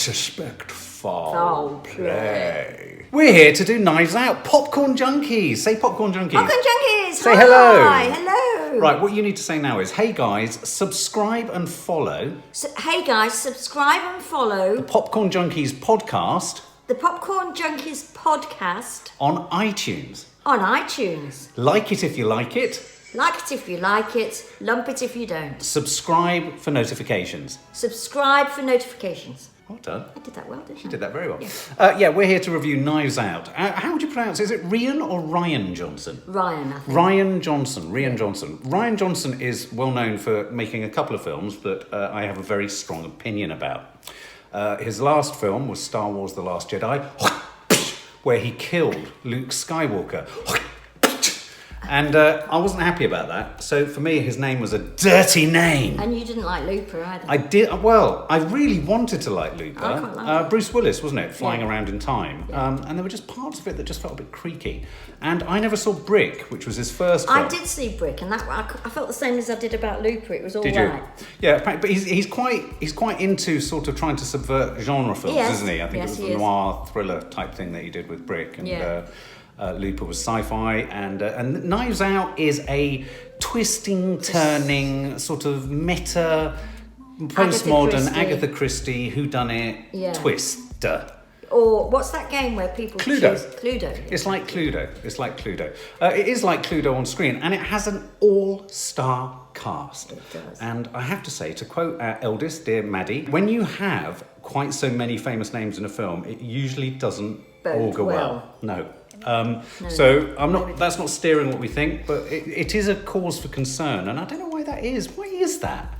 suspect foul play. We're here to do Knives Out, Popcorn Junkies. Say Popcorn Junkies. Popcorn Junkies. Say Hi. hello. Hello. Right, what you need to say now is, hey guys, subscribe and follow. Hey guys, subscribe and follow the Popcorn Junkies podcast. The Popcorn Junkies podcast on iTunes. On iTunes. Like it if you like it. Like it if you like it. Lump it if you don't. Subscribe for notifications. Subscribe for notifications. Well done. I did that well, didn't I? You did that very well. Yeah, we're here to review Knives Out. How would you pronounce it? Is it Rian or Rian Johnson? Ryan, I think. Rian Johnson. Rian Johnson is well known for making a couple of films that I have a very strong opinion about. His last film was Star Wars The Last Jedi, where he killed Luke Skywalker. And I wasn't happy about that. So for me, his name was a dirty name. And you didn't like Looper either. I did. Well, I really wanted to like Looper. I quite like Bruce Willis, wasn't it? Flying around in time. Yeah. And there were just parts of it that just felt a bit creaky. And I never saw Brick, which was his first film. I did see Brick, and that I felt the same as I did about Looper. It was all did you? right. Yeah, but he's quite into sort of trying to subvert genre films, isn't he? I think it was the noir thriller type thing that he did with Brick. And, Looper was sci-fi, and Knives Out is a twisting, turning, sort of meta, postmodern Agatha Christie whodunit twister. Or what's that game where people choose Cluedo? It's like Cluedo. It is like Cluedo on screen, and it has an all-star cast. It does. And I have to say, to quote our eldest, dear Maddie, when you have quite so many famous names in a film, it usually doesn't augur well. No. So I'm not. That's not steering what we think, but it is a cause for concern, and I don't know why that is. Why is that?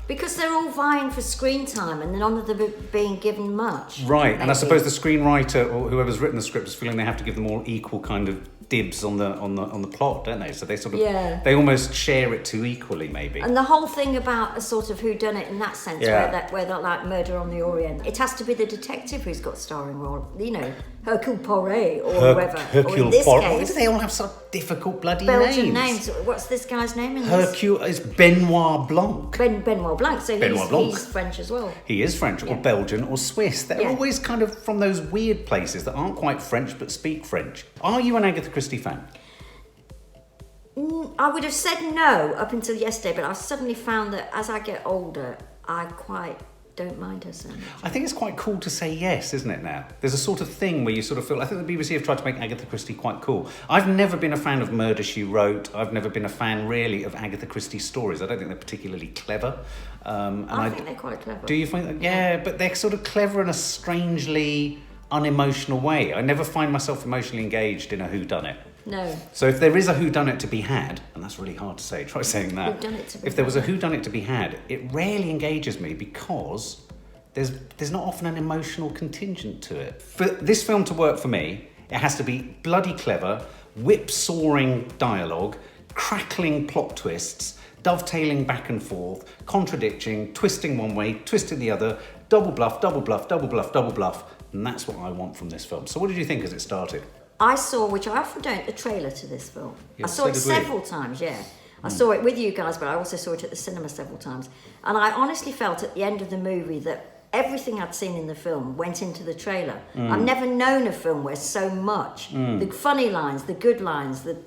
Because they're all vying for screen time, and none of them are being given much. Right, maybe. and I suppose the screenwriter or whoever's written the script is feeling they have to give them all equal kind of dibs on the plot, don't they? So they sort of they almost share it too equally, maybe. And the whole thing about a sort of whodunit in that sense, where they're like Murder on the Orient, it has to be the detective who's got starring role. You know, Hercule Poirot or whoever. Hercule Poirot. Why do they all have such difficult bloody Belgian names? What's this guy's name in Hercule is Benoit Blanc. Benoit Blanc. So he's French as well. He is French, or Belgian, or Swiss. They're always kind of from those weird places that aren't quite French but speak French. Are you an Agatha Christie fan? I would have said no up until yesterday, but I've suddenly found that as I get older, I quite don't mind her so much. I think it's quite cool to say yes, isn't it now? There's a sort of thing where you sort of feel... I think the BBC have tried to make Agatha Christie quite cool. I've never been a fan of Murder, She Wrote. I've never been a fan, really, of Agatha Christie stories. I don't think they're particularly clever. I think they're quite clever. Do you find that? Yeah, but they're sort of clever in a strangely unemotional way. I never find myself emotionally engaged in a whodunit. No. So if there is a whodunit to be had, and that's really hard to say, try saying that. If there was a whodunit to be had, it rarely engages me because there's not often an emotional contingent to it. For this film to work for me, it has to be bloody clever, whip-sawing dialogue, crackling plot twists, dovetailing back and forth, contradicting, twisting one way, twisting the other, double bluff, double bluff, double bluff, double bluff, and that's what I want from this film. So what did you think as it started? I saw, which I often don't, the trailer to this film. Yes, I saw it several times, I saw it with you guys, but I also saw it at the cinema several times. And I honestly felt at the end of the movie that everything I'd seen in the film went into the trailer. I've never known a film where so much, the funny lines, the good lines, the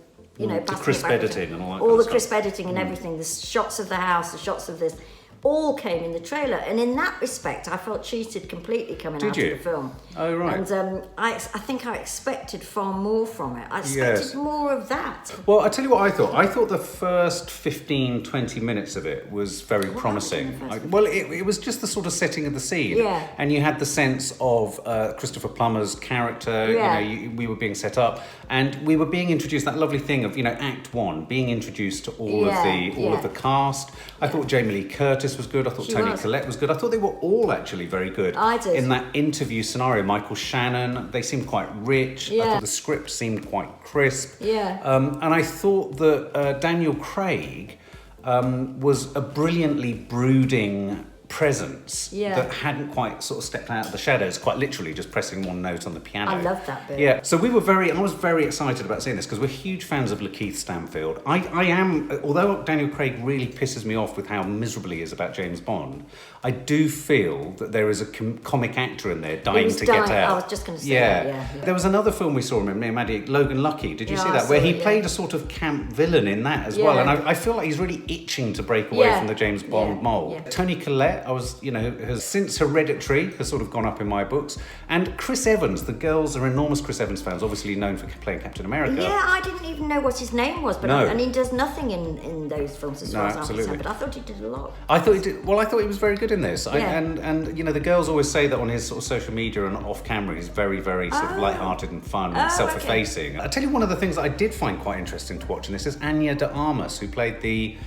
crisp editing and all the crisp editing and everything, the shots of the house, the shots of this, all came in the trailer, and in that respect I felt cheated completely coming out of the film. Oh right. And I think I expected far more from it. I expected more of that. Well, I tell you what I thought. I thought the first 15-20 minutes of it was very promising. It was just the sort of setting of the scene. Yeah. And you had the sense of Christopher Plummer's character. Yeah. We were being set up, and we were being introduced, that lovely thing of, Act 1, being introduced to all of the cast. I thought Jamie Lee Curtis was good. I thought Toni Collette was good. I thought they were all actually very good. I did. In that interview scenario, Michael Shannon, they seemed quite rich. I thought the script seemed quite crisp. Yeah. And I thought that Daniel Craig was a brilliantly brooding presence that hadn't quite sort of stepped out of the shadows, quite literally just pressing one note on the piano. I love that bit. Yeah, so I was very excited about seeing this because we're huge fans of Lakeith Stanfield. I am, although Daniel Craig really pisses me off with how miserable he is about James Bond, I do feel that there is a comic actor in there dying to get out. I was just going to say that, yeah. There was another film we saw him in, me and Maddie, Logan Lucky. Did you see that? Where he played a sort of camp villain in that as well. And I feel like he's really itching to break away from the James Bond mold. Yeah. Toni Collette, has since Hereditary has sort of gone up in my books. And Chris Evans, the girls are enormous Chris Evans fans, obviously known for playing Captain America. Yeah, I didn't even know what his name was, but and he does nothing in those films as far as I'm concerned, but I thought he did a lot. I thought he did. Well, I thought he was very good in this. And the girls always say that on his sort of social media and off camera, he's very, very sort of light-hearted and fun and self-effacing. I tell you, one of the things that I did find quite interesting to watch in this is Anya de Armas, who played the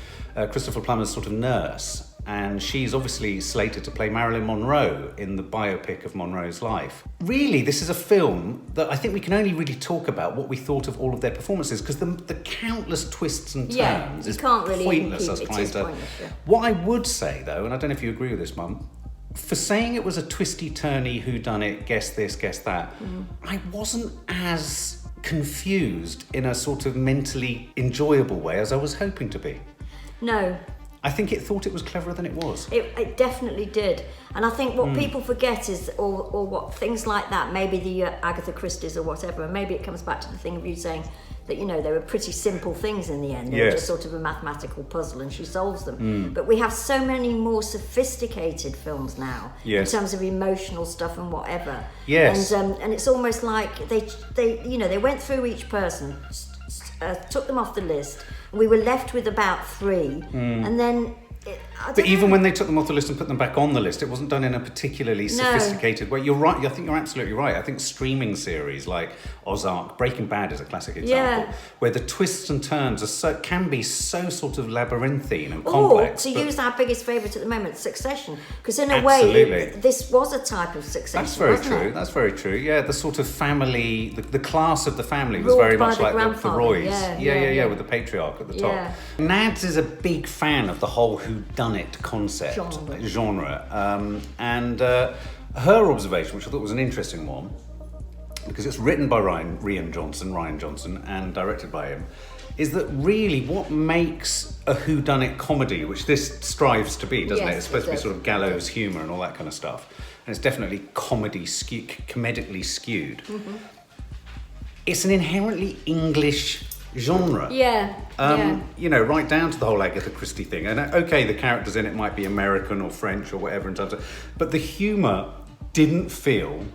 Christopher Plummer's sort of nurse. And she's obviously slated to play Marilyn Monroe in the biopic of Monroe's life. Really, this is a film that I think we can only really talk about what we thought of all of their performances, because the countless twists and turns is pointless as trying to... What I would say, though, and I don't know if you agree with this, Mum, for saying it was a twisty-turny whodunit, guess this, guess that, I wasn't as confused in a sort of mentally enjoyable way as I was hoping to be. No. I think it thought it was cleverer than it was. It definitely did. And I think what people forget is, or what things like that, maybe the Agatha Christie's or whatever, and maybe it comes back to the thing of you saying that, they were pretty simple things in the end. They were just sort of a mathematical puzzle and she solves them. But we have so many more sophisticated films now in terms of emotional stuff and whatever. Yes. And it's almost like they went through each person, took them off the list. We were left with about 3, and then... But even when they took them off the list and put them back on the list, it wasn't done in a particularly sophisticated way. You're right. I think you're absolutely right. I think streaming series like Ozark, Breaking Bad is a classic example, where the twists and turns can be so sort of labyrinthine and complex. Or to use our biggest favourite at the moment, Succession, because in a way, this was a type of Succession. That's very true. That's very true. Yeah, the sort of family, the class of the family was very much like the Roys. Yeah, with the patriarch at the top. Nads is a big fan of the whole whodunit concept genre. And her observation, which I thought was an interesting one, because it's written by Rian Johnson, and directed by him, is that really what makes a whodunit comedy, which this strives to be, doesn't it? It's supposed to be sort of gallows humour and all that kind of stuff, and it's definitely comedically skewed. It's an inherently English genre. Right down to the whole Agatha Christie thing. And the characters in it might be American or French or whatever in terms of, but the humour didn't feel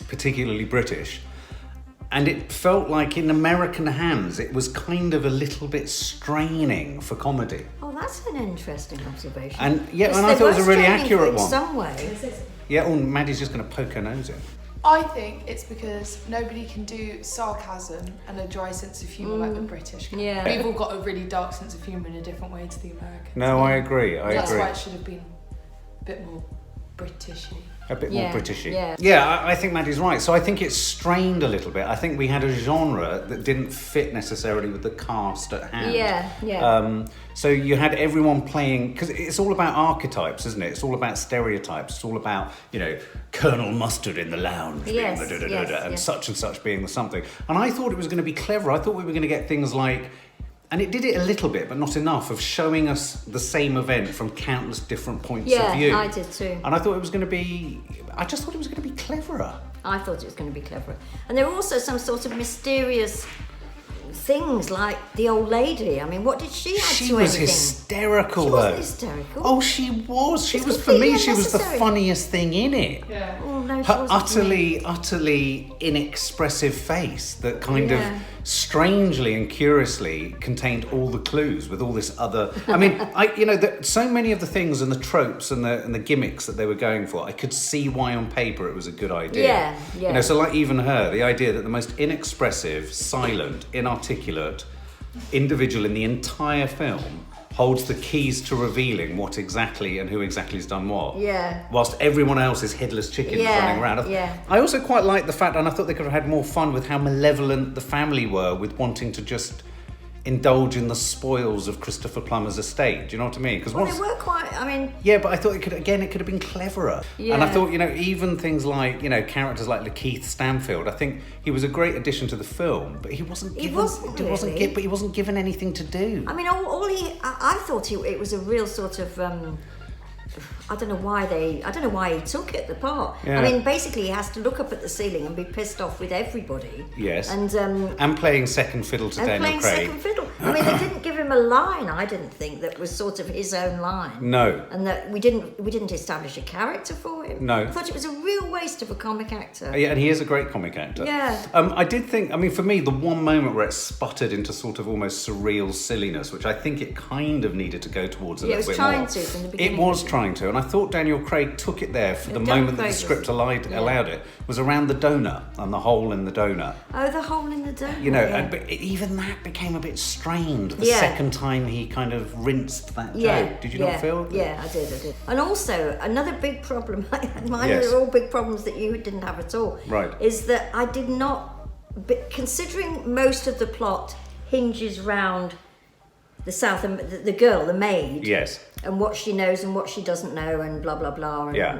particularly British. And it felt like in American hands, it was kind of a little bit straining for comedy. Oh, that's an interesting observation. And I thought it was a really accurate one. In some way. Yeah, Maddie's just going to poke her nose in. I think it's because nobody can do sarcasm and a dry sense of humour like the British can. Yeah. We've all got a really dark sense of humour in a different way to the Americans. No, I agree. That's why it should have been a bit more Britishy. A bit more Britishy. Yeah, I think Maddie's right. So I think it's strained a little bit. I think we had a genre that didn't fit necessarily with the cast at hand. So you had everyone playing, because it's all about archetypes, isn't it? It's all about stereotypes. It's all about, Colonel Mustard in the lounge being the and such being the something. And I thought it was going to be clever. I thought we were going to get things like, and it did it a little bit, but not enough, of showing us the same event from countless different points of view. Yeah, I did too. And I thought it was going to be... I just thought it was going to be cleverer. I thought it was going to be cleverer. And there were also some sort of mysterious things like the old lady. I mean, what did she add to anything? She was hysterical, though. She wasn't hysterical. Oh, she was. She was, for me, she was the funniest thing in it. Yeah. Oh, no, her utterly inexpressive face that kind of strangely and curiously contained all the clues with all this other... I mean, so many of the things and the tropes and the gimmicks that they were going for, I could see why on paper it was a good idea. Yeah. So like even her, the idea that the most inexpressive, silent, inarticulate individual in the entire film holds the keys to revealing what exactly and who exactly has done what. Yeah. Whilst everyone else is headless chickens running around. I also quite liked the fact, and I thought they could have had more fun with how malevolent the family were with wanting to just, indulge in the spoils of Christopher Plummer's estate. Do you know what I mean? Because Well, they were quite. I mean, yeah, but I thought it could have been cleverer. Yeah. And I thought, even things like, characters like Lakeith Stanfield, I think he was a great addition to the film, but he wasn't given anything to do. I mean, I thought it was a real sort of. I don't know why he took it, the part. Yeah. I mean, basically, he has to look up at the ceiling and be pissed off with everybody. Yes. And playing second fiddle to Daniel Craig. And playing second fiddle. I mean, they didn't give him a line, I didn't think, that was sort of his own line. No. And that we didn't establish a character for him. No. I thought it was a real waste of a comic actor. Yeah, and he is a great comic actor. Yeah. I did think, for me, the one moment where it sputtered into sort of almost surreal silliness, which I think it kind of needed to go towards a little bit more. It was trying to from the beginning. It was trying to, and I thought Daniel Craig took it there for the moment that the script allowed it, was around the donut and the hole in the donut. Oh, the hole in the donut. But even that became a bit strained the second time he kind of rinsed that joke. Did you not feel that? Yeah, I did. And also, another big problem, mine Yes. are all big problems that you didn't have at all, Right. is that I did not, considering most of the plot hinges round the girl, the maid, Yes. and what she knows and what she doesn't know and blah blah blah. And Yeah.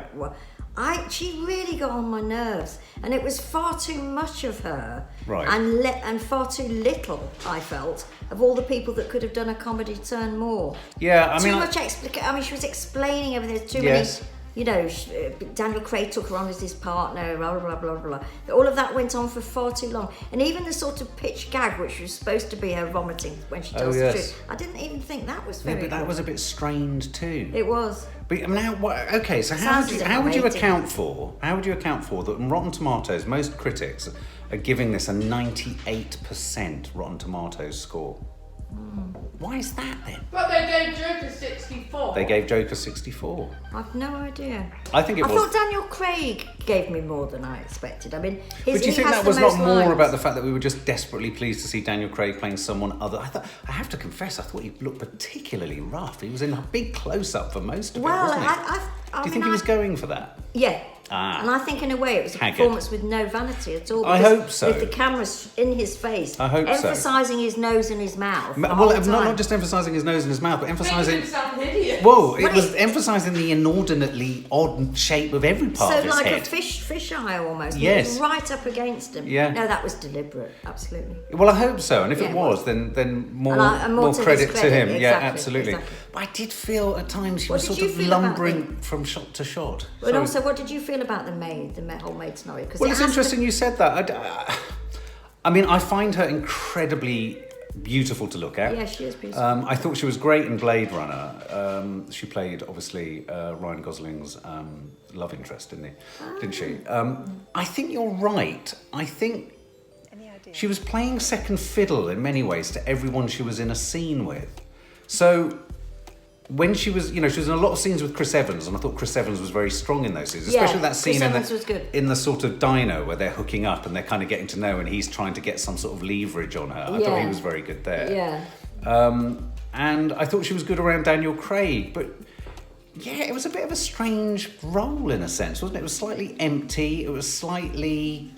She really got on my nerves, and it was far too much of her, Right. and far too little, I felt, of all the people that could have done a comedy turn more. Yeah, Too much explication. She was explaining everything. There's too Yes. many. Daniel Craig took her on as his partner, blah, blah, blah, blah, blah. All of that went on for far too long. And even the sort of pitch gag, which was supposed to be her vomiting when she tells the truth, I didn't even think that was very but that good. was a bit strained too. It was. But now, okay, so how would you account for that on Rotten Tomatoes, most critics are giving this a 98% Rotten Tomatoes score? Why is that then? But they gave Joker 64. They gave Joker 64. I've no idea. I think it was. I thought Daniel Craig gave me more than I expected. I mean, But do you think that was not more about the fact that we were just desperately pleased to see Daniel Craig playing someone other? I have to confess, I thought he looked particularly rough. He was in a big close-up for most of it, wasn't he? Do you think he was going for that? Yeah. Ah. And I think in a way it was a Haggard. performance with no vanity at all. I hope so. With the cameras in his face, I hope so. emphasising his nose and his mouth. Not just emphasising his nose and his mouth, but emphasising. Making him sound hideous. Whoa! It was emphasising the inordinately odd shape of every part of his So like head. a fish eye almost. Yes. It was right up against him. Yeah. No, that was deliberate. Absolutely. Well, I hope so, and if it Yeah, was, then more And more to credit his to him. credit, Yeah, exactly, absolutely. exactly. But I did feel at times he What was did sort you of feel about lumbering from shot to shot. But also, what did you feel about the whole maid scenario? Well, it's interesting you said that. I mean, I find her incredibly beautiful to look at. Yeah, she is beautiful. I thought she was great in Blade Runner. She played, obviously, Ryan Gosling's love interest, didn't she? I think you're right. I think she was playing second fiddle in many ways to everyone she was in a scene with. So when she was in a lot of scenes with Chris Evans, and I thought Chris Evans was very strong in those scenes, especially that scene in the sort of diner where they're hooking up and they're kind of getting to know, and he's trying to get some sort of leverage on her. I thought he was very good there. Yeah. And I thought she was good around Daniel Craig, but yeah, it was a bit of a strange role in a sense, wasn't it? It was slightly empty. It was slightly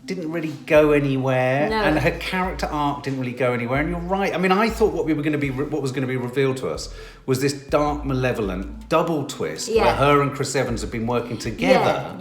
didn't really go anywhere, and her character arc didn't really go anywhere. And you're right. I mean, I thought what was going to be revealed to us was this dark, malevolent double twist where her and Chris Evans have been working together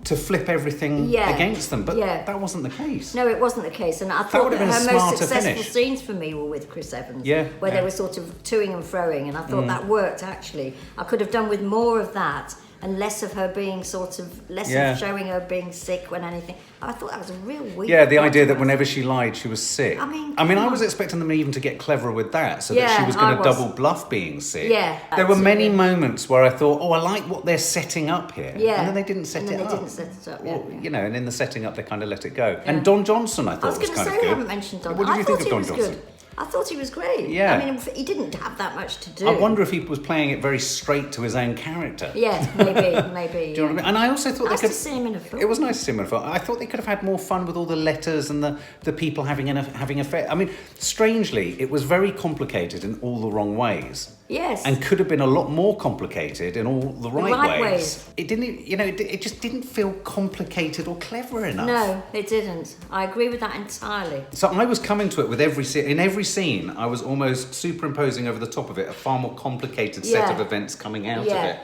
to flip everything against them. But that wasn't the case. No, it wasn't the case. And I thought that her most successful scenes for me were with Chris Evans, where they were sort of toing and froing, and I thought that worked actually. I could have done with more of that. And less of her being of showing her being sick when anything. I thought that was a real weak. Yeah, the idea that whenever she lied, she was sick. I mean, I was expecting them even to get cleverer with that, so that she was going to double bluff being sick. Yeah, there were many moments where I thought, I like what they're setting up here. Yeah, and then they didn't set it up. Well, and in the setting up, they kind of let it go. Yeah. And Don Johnson, I thought was kind of good. I was going to say we haven't mentioned Don. What did you think of Don Johnson? Good. I thought he was great. Yeah. I mean, he didn't have that much to do. I wonder if he was playing it very straight to his own character. Yeah, maybe. Do you know what I mean? And I also thought nice to see him in a film. It was nice to see him in a film. I thought they could have had more fun with all the letters and the people having affair. I mean, strangely, it was very complicated in all the wrong ways. Yes. And could have been a lot more complicated in all the right ways. It didn't, it just didn't feel complicated or clever enough. No, it didn't. I agree with that entirely. So I was coming to it with every every scene, I was almost superimposing over the top of it a far more complicated set of events coming out of it,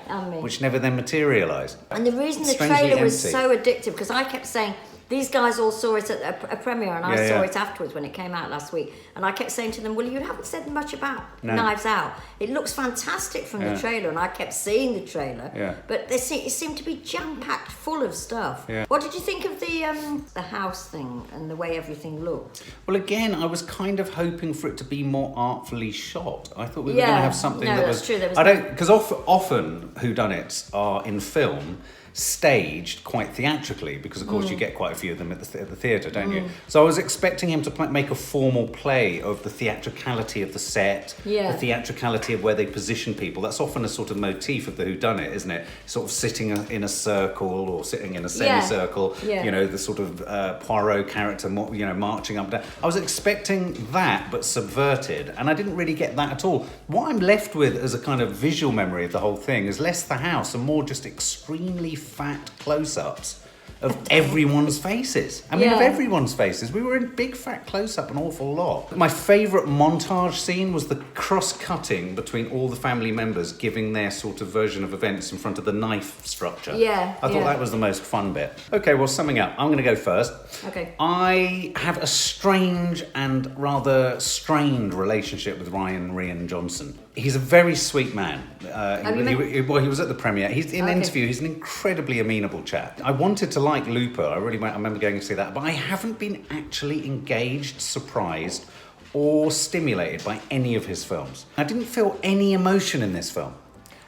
which never then materialised. And the reason the trailer was so addictive, because I kept saying, these guys all saw it at a premiere, and I saw it afterwards when it came out last week. And I kept saying to them, well, you haven't said much about Knives Out. It looks fantastic from the trailer, and I kept seeing the trailer. But it seemed to be jam-packed full of stuff. What did you think of the house thing and the way everything looked? Well, again, I was kind of hoping for it to be more artfully shot. I thought we were going to have something that was... True. Because often whodunits are in film staged quite theatrically, because of course you get quite a few of them at the theatre, don't you? So I was expecting him to make a formal play of the theatricality of the set, the theatricality of where they position people. That's often a sort of motif of the whodunit, isn't it? Sort of sitting in a circle or sitting in a semicircle, you know, the sort of Poirot character, you know, marching up and down. I was expecting that, but subverted, and I didn't really get that at all. What I'm left with as a kind of visual memory of the whole thing is less the house and more just extremely fat close-ups of everyone's faces. I mean, of everyone's faces. We were in big fat close-up an awful lot. My favourite montage scene was the cross-cutting between all the family members giving their sort of version of events in front of the knife structure. I thought that was the most fun bit. Okay, well, summing up, I'm going to go first. Okay. I have a strange and rather strained relationship with Rian Johnson. He's a very sweet man. He was at the premiere. He's in an interview. He's an incredibly amenable chap. I wanted to like Looper. I remember going to see that, but I haven't been actually engaged, surprised, or stimulated by any of his films. I didn't feel any emotion in this film.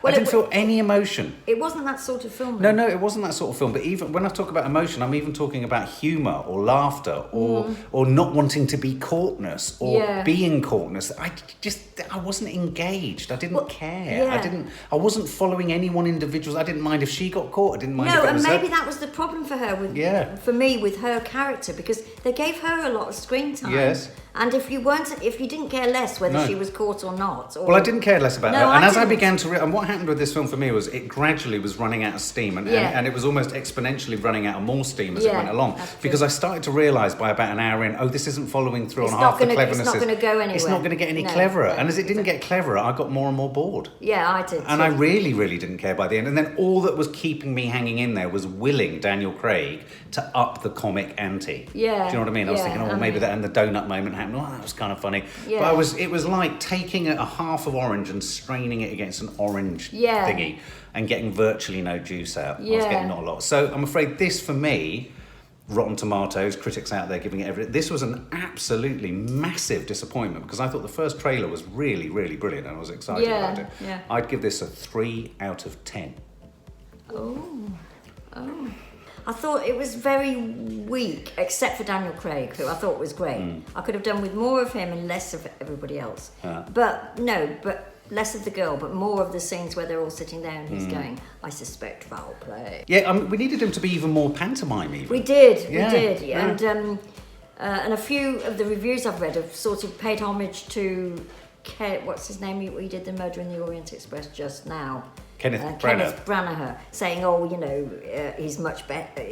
I didn't feel any emotion. It wasn't that sort of film. No, it wasn't that sort of film. But even when I talk about emotion, I'm even talking about humour or laughter or not wanting to be courtness or being courtness. I wasn't engaged. I didn't care. I wasn't following any one individual. I didn't mind if she got caught. I didn't mind if it was maybe that was the problem for her. For me, with her character, because they gave her a lot of screen time. Yes. And if you didn't care less whether she was caught or not. Well, I didn't care less about her. And as I began to and what happened with this film for me was it gradually was running out of steam, and it was almost exponentially running out of more steam as it went along. Because I started to realise by about an hour in, this isn't following through on half the cleverness. It's not going to go anywhere. It's not going to get any cleverer. And as it didn't get cleverer, I got more and more bored. Yeah, I did. And I really, really didn't care by the end. And then all that was keeping me hanging in there was willing Daniel Craig to up the comic ante. Yeah. Do you know what I mean? I was thinking, maybe that and the donut moment happened. That was kind of funny. Yeah. But it was like taking a half of orange and straining it against an orange thingy and getting virtually no juice out. I was getting not a lot. So I'm afraid this, for me, Rotten Tomatoes, critics out there giving it everything, this was an absolutely massive disappointment, because I thought the first trailer was really, really brilliant and I was excited about it. Yeah. I'd give this a 3 out of 10. Oh. I thought it was very weak, except for Daniel Craig, who I thought was great. I could have done with more of him and less of everybody else. But less of the girl, but more of the scenes where they're all sitting there and he's going, I suspect foul play. Yeah, we needed him to be even more pantomime even. We did. Yeah. And a few of the reviews I've read have sort of paid homage to, what's his name, he did The Murder in the Orient Express just now. Kenneth Branagh, saying, he's much better.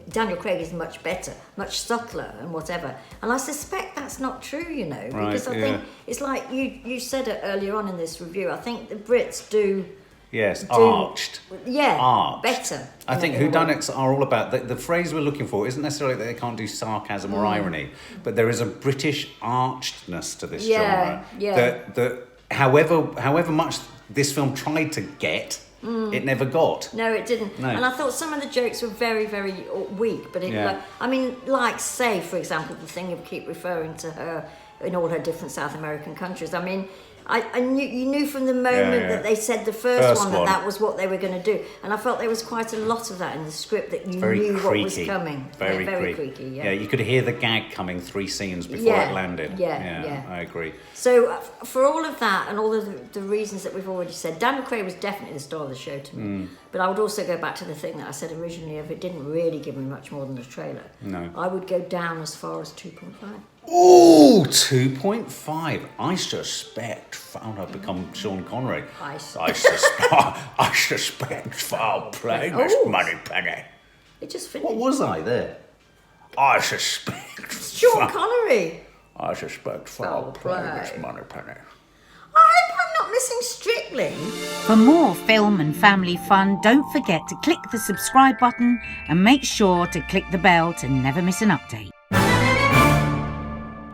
Daniel Craig is much better, much subtler, and whatever. And I suspect that's not true, because I think it's like you said it earlier on in this review. I think the Brits do. Yes, arched. Yeah, arched. Better. I think whodunits are all about the phrase we're looking for isn't necessarily that they can't do sarcasm or irony, but there is a British archedness to this genre. That however much this film tried to get, it never got. No, it didn't. No. And I thought some of the jokes were very, very weak. But say, for example, the thing of keep referring to her in all her different South American countries. I mean, you knew from the moment that they said the first one that was what they were going to do, and I felt there was quite a lot of that in the script that you knew what was coming. Very creaky. Yeah, you could hear the gag coming 3 scenes before it landed. Yeah, I agree. So for all of that and all of the reasons that we've already said, Daniel Craig was definitely the star of the show to me. But I would also go back to the thing that I said originally: if it didn't really give me much more than the trailer, I would go down as far as 2.5. Ooh, 2.5. I suspect. I've become Sean Connery. I suspect foul play, Miss Moneypenny. It just finished. What was I there? I suspect. Sean Connery. I suspect foul play, Miss Moneypenny. I hope I'm not missing Strictly. For more film and family fun, don't forget to click the subscribe button and make sure to click the bell to never miss an update.